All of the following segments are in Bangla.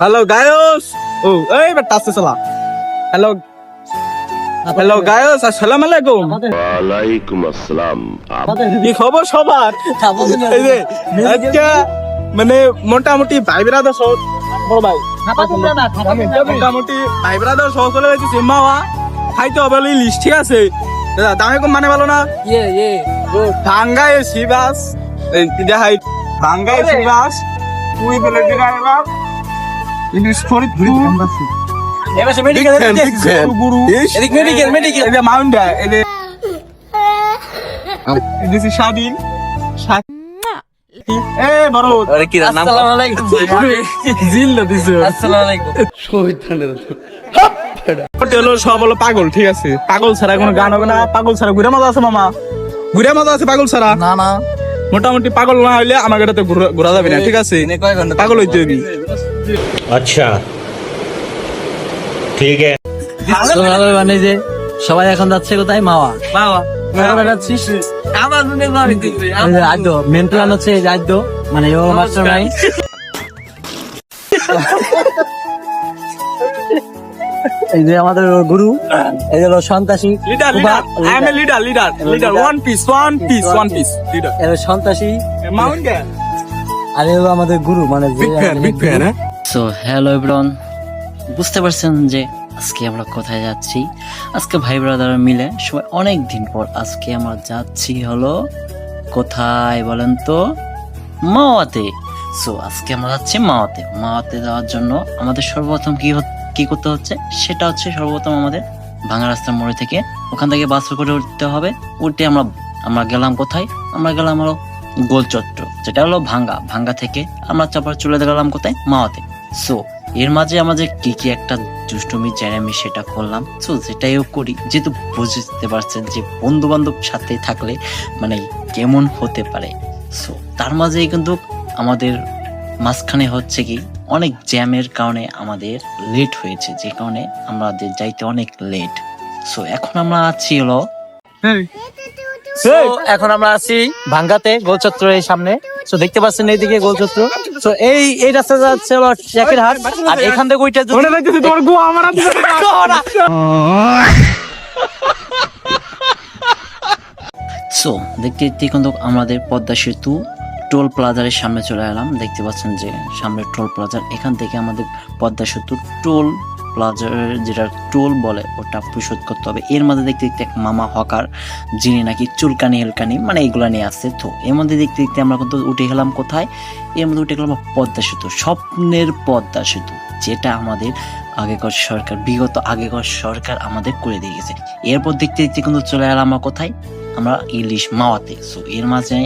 হ্যালো গায়স ও এই বেটা আসছে সালা হ্যালো হ্যালো গায়স আসসালামু আলাইকুম ওয়ালাইকুম আসসালাম। কি খবর সবার? এই যে আজকে মানে মোটামুটি ভাই ব্রাদার সহ বড় ভাই মোটামুটি ভাই ব্রাদার সহ চলে গেছে সিম্মাওয়া খাইতে হবে লিস্ট ঠিক আছে দাদা দামে কম মানে ভালো না ভাঙ্গা এসি বাস এই দেখাই ভাঙ্গা এসি বাস তুই বলে দিরা বাপ ইংলিশ ফরিদ এবারে মেডিকেল গুরু এদিক মেডিকেল এই যে মাউন্ট এই যে দিস ইজ স্বাধীন এ বড় আরে কি নাম আসসালামু আলাইকুম জিল দিছো আসসালামু আলাইকুম শহীদ খানের হোটেল সব হলো পাগল ঠিক আছে পাগল ছাড়া কোনো গান হবে না পাগল ছাড়া ঘুরে মজা আছে মামা ঘুরে মজা আছে পাগল ছাড়া না না মোটামুটি পাগল না হইলে আমার গাড়িতে ঘোরা যাবে না ঠিক আছে পাগল হইতে হবে আচ্ছা ঠিক আছে। মানে যে সবাই এখন যাচ্ছে কোথায় মাওয়া যাচ্ছিস মেন প্ল্যান হচ্ছে আদ্য মানে মাস্টার নাই এই যে আমাদের গুরু এই হলো সন্ত্রাসী লিডার ওয়ান পিস লিডার সন্ত্রাসী মাউন্ট আর এই হলো আমাদের গুরু মানে big fan so hello everyone, বুঝতে পারছেন যে আজকে আমরা কোথায় যাচ্ছি। আজকে ভাই ব্রাদার মিলে সবাই অনেক দিন পর আজকে আমরা যাচ্ছি হলো কোথায় বলেন তো, মাওয়াতে। সো আজকে আমরা যাচ্ছি মাওয়াতে যাওয়ার জন্য আমাদের সর্বপ্রথম কি করতে হচ্ছে সেটা হচ্ছে সর্বপ্রথম আমাদের ভাঙা রাস্তার মোড়ে থেকে ওখান থেকে বাস করে উঠতে হবে। উঠে আমরা গেলাম কোথায়, আমরা গেলাম হলো গোলচত্র, যেটা হলো ভাঙ্গা থেকে আমরা চাপার চলে গেলাম কোথায়, মাওয়াতে। সো এর মাঝে আমাদের কি একটা দুষ্টুমি আমি সেটা করলাম। সো যেটাইও করি, যেহেতু বুঝতে পারছেন যে বন্ধু বান্ধব সাথে থাকলে মানে কেমন হতে পারে। সো তার মাঝেই কিন্তু আমাদের মাঝখানে হচ্ছে কি অনেক জ্যামের কারণে আমাদের লেট হয়েছে, যে কারণে আমাদের যাইতে অনেক লেট। সো এখন আমরা আছি হলো এখন আমরা আছি ভাঙ্গাতে গোলচত্রের সামনে। তো দেখতে পাচ্ছেন এইদিকে গোলচত্র। তো এই রাস্তা যাচ্ছে হলো শেখের হাট, আর এখান থেকে ওইটা তোমার গো আমার সো দেখতে দেখতে কিন্তু আমাদের পদ্মা সেতু টোল প্লাজারের সামনে চলে এলাম। দেখতে পাচ্ছেন যে সামনে টোল প্লাজার, এখান থেকে আমাদের পদ্মা সেতু টোল প্লাজার যেটা টোল বলে ওটা পরিশোধ করতে হবে। এর মধ্যে দেখতে দেখতে এক মামা হকার, যিনি নাকি চুলকানি হেলকানি মানে এগুলা নিয়ে আসছে। তো এর মধ্যে দেখতে দেখতে আমরা কিন্তু উঠে গেলাম কোথায়, এর মধ্যে উঠে গেলাম পদ্মা সেতু, স্বপ্নের পদ্মা সেতু, যেটা আমাদের বিগত আগেকার সরকার আমাদের করে দিয়ে গেছে। এরপর দেখতে দেখতে কিন্তু চলে এলাম আমরা কোথায়, আমরা ইলিশ মাওয়াতে। সো এর মাঝে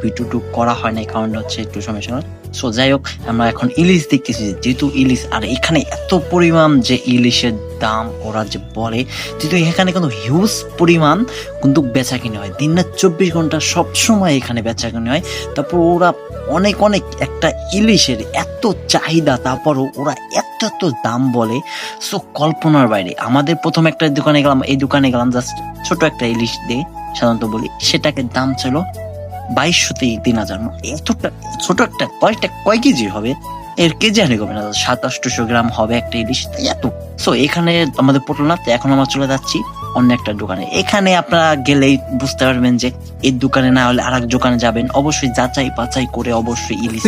ভিডিওটু করা হয় না, কারণ হচ্ছে একটু সমস্যা। সো যাই হোক, আমরা এখন ইলিশ দেখতেছি, যেহেতু ইলিশ আর এখানে এত পরিমাণ যে ইলিশের দাম ওরা যে বলে, যেহেতু এখানে কিন্তু হিউজ পরিমাণ কিন্তু বেচা কিনে হয়, দিন রাত 24 ঘন্টা সবসময় এখানে বেচা কিনে হয়। তারপর ওরা অনেক একটা ইলিশের এত চাহিদা, তারপরও ওরা এত দাম বলে, সো কল্পনার বাইরে। আমাদের প্রথম একটা দোকানে গেলাম, এই দোকানে গেলাম জাস্ট ছোট একটা ইলিশ দিয়ে সাধারণত বলি, সেটাকে দাম ছিল 2200 থেকে 3000। এতটা ছোট একটা কয় কেজি হবে, এর কেজি আনে হবে না, 700-800 গ্রাম হবে একটা ইলিশ, তাই এত। সো এখানে আমাদের পটল না, এখন আমরা চলে যাচ্ছি অন্য একটা দোকানে। এখানে আপনারা গেলেই বুঝতে পারবেন যে এই দোকানে না হলে আরেক দোকানে যাবেন, অবশ্যই যাচাই বাছাই করে অবশ্যই ইলিশ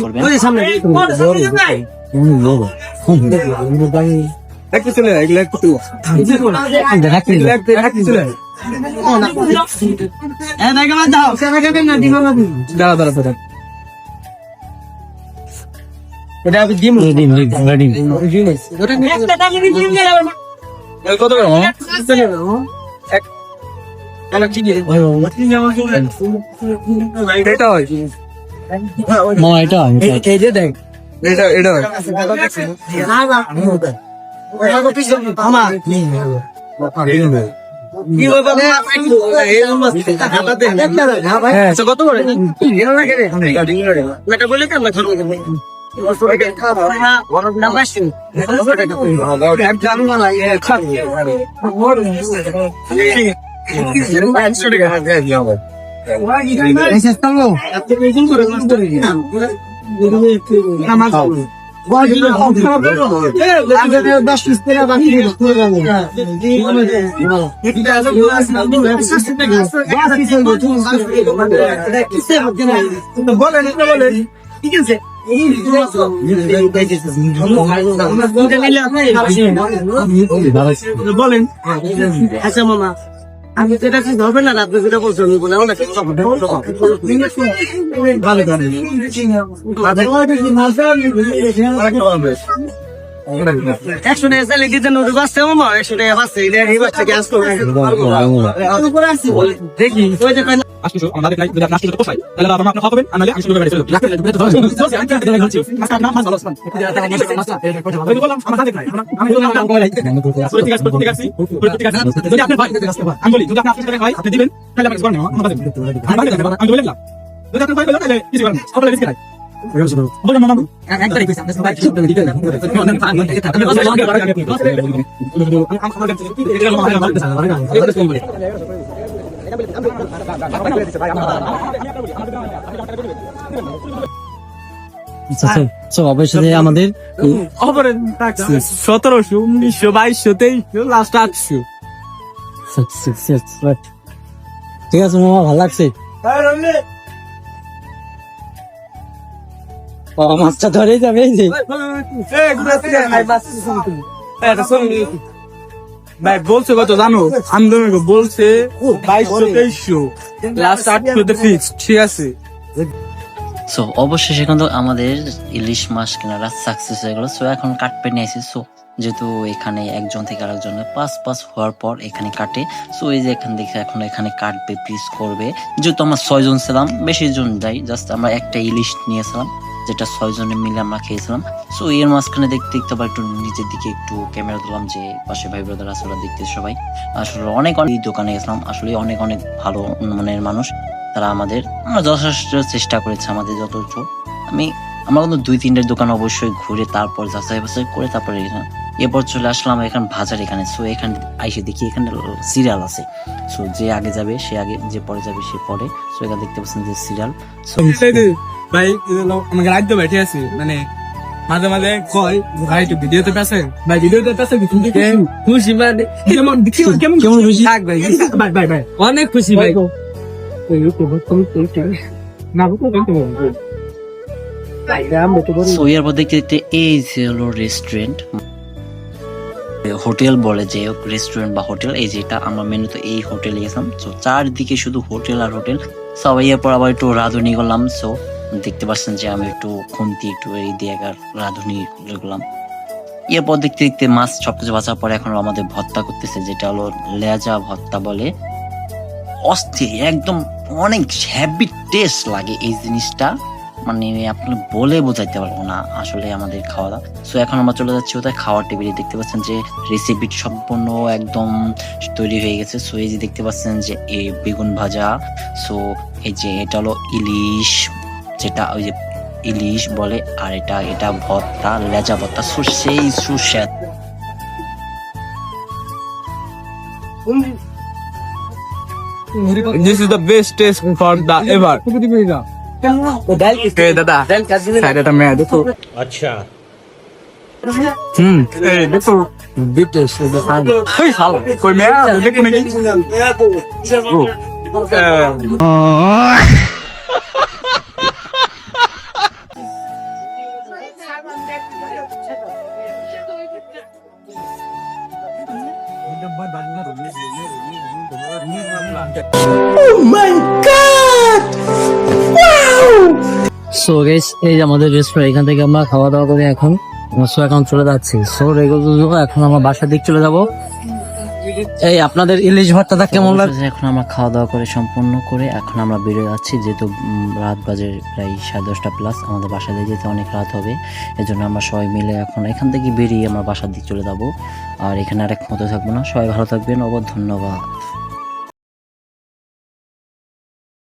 করবেন। কত ঠিক আছে বলেন। আচ্ছা মামা, আমি তো এটা ঠিক হবে না, আপনি যেটা বলছেন আমি বলে অনেক একশো টাকা চাইলে কি জন্য বাঁচছে মামা, 100 টাকা বাঁচছে এই বাচ্চাকে আসতে দেখি ওই যে আসছো আমাদের লাইক যদি আপনি আসলে তো পোষায় তাহলে আপনারা আপনারা খাবেন আনালে আমি শুরু করে চলে যাব মাস্টার নাম ভালো আসমান আমি বললাম আমার সাথে আমি বললাম নাম করে ঠিক আছে ঠিক আছে যদি আপনি ভাই আমি বলি যদি আপনি আসলে ভাই আপনি দিবেন তাহলে আমি করব না আমি বললাম যদি আপনি ভাই বলেন তাহলে কিছু করবেন সব লাগে কিছু বললাম মামা এক তারিখ কইছে আমরা ভাই কি দিতে দিতে অবশ্যই আমাদের 1700 1900 2200 লাস্ট 800 ঠিক আছে মামা, ভালো লাগছে। মাছটা ধরে যাবে এই যে ভাই বলছে কত জানো? আন্দোলন বলছে 2200 লাস্ট 800 ফিক্স, ঠিক আছে। সো অবশেষে কিন্তু আমাদের ইলিশ মাছ কেনাটা সাকসেস হয়ে গেল। সো এখন কাটপে নিয়ে আসি। সো যেহেতু এখানে একজন থেকে আরেকজনের পাস হওয়ার পর এখানে কাটে, সো এই যে এখান থেকে এখন এখানে কাটবে, পিস করবে। যেহেতু আমরা 6 জন ছিলাম, বেশি জন যাই, জাস্ট আমরা একটা ইলিশ নিয়েছিলাম যেটা 6 জনে মিলে আমরা খেয়েছিলাম। সো এর মাঝখানে দেখতে দেখতে আবার একটু নিচের দিকে একটু ক্যামেরা দিলাম, যে পাশে ভাই ব্রাদার আসলে দেখতে সবাই আসলে অনেক দোকানে গেছিলাম, আসলে অনেক ভালো মনের মানুষ তারা। আমরা যথেষ্ট চেষ্টা করেছি আমাদের যথেষ্ট। আমরা কিন্তু 2-3টা দোকান অবশ্যই ঘুরে তারপর যাচাই বাছাই করে তারপরে এরপর চলে আসলাম এখন বাজার এখানে। সো এখানে আইসে দেখি এখানে সিরিয়াল আছে। সো যে আগে যাবে সে আগে, যে পরে যাবে সে পরে। সো এখানে দেখতে পাচ্ছেন যে সিরিয়াল। ভাই আমাকে রাজ্য বেঠে আছে, মানে মাঝে মাঝে কয় ভাই একটু ভিডিওতে পেছে, ভাই ভিডিওতে পেছে খুশি, মানে কেমন খুশি থাক ভাই ভাই ভাই ভাই অনেক খুশি ভাই। সো এরপর দেখতে দেখতে এই যে হলো রেস্টুরেন্ট, হোটেল বলে যে রেস্টুরেন্ট বা হোটেল, এই যেটা আমরা মেনুতে এই হোটেলে গেছিলাম। সো চারদিকে শুধু হোটেল আর হোটেল। সবাই এরপর আবার একটু রাঁধুনি করলাম। সো দেখতে পাচ্ছেন যে আমি একটু খুন্তি একটু এই দিয়ে রাঁধুনি করলাম। এরপর দেখতে দেখতে মাছ সবকিছু বাঁচার পরে এখন আমাদের ভর্তা করতেছে, যেটা হলো লেজা ভর্তা বলে। অস্থির একদম, অনেক হ্যাভি টেস্ট লাগে এই জিনিসটা, মানে আপনি বলে বোঝাইতে পারবো না আসলে আমাদের খাওয়া দাওয়া। সো এখন আমরা চলে যাচ্ছি ওদের খাওয়ার টেবিলে। দেখতে পাচ্ছেন যে রেসিপি সম্পূর্ণ একদম তৈরি হয়ে গেছে। সো এই যে দেখতে পাচ্ছেন যে এই বেগুন ভাজা। সো এই যে এটা হলো ইলিশ, যেটা ওই যে ইলিশ বলে, আর এটা ভর্তা, লেজা ভর্তা। সো সেই সুস্বাদ। This is the best taste for the ever. Hey দাদা, সাইডে একটা মেয়ে দেখো। अच्छा এই দেখো বিটেস এই শালা কই মেয়ে দেখো নাকি? সো গাইস, এই যে আমাদের রেস্টুরেন্ট, এখান থেকে আমরা খাওয়া দাওয়া করে এখন এখন চলে যাচ্ছি। সো এখন আমরা বাসার দিক চলে যাব। এই আপনাদের ইলিশ ভর্তাটা কেমন লাগছে? এখন আমরা খাওয়া দাওয়া করে সম্পূর্ণ করে এখন আমরা বেরিয়ে যাচ্ছি, যেহেতু রাত বাজে প্রায় 10:30+। আমাদের বাসা দিয়ে যেতে অনেক রাত হবে, এজন্য আমরা সবাই মিলে এখন এখান থেকে বেরিয়ে আমরা বাসার দিক চলে যাব। আর এখানে আর এক মতো থাকবো না। সবাই ভালো থাকবেন, ধন্যবাদ।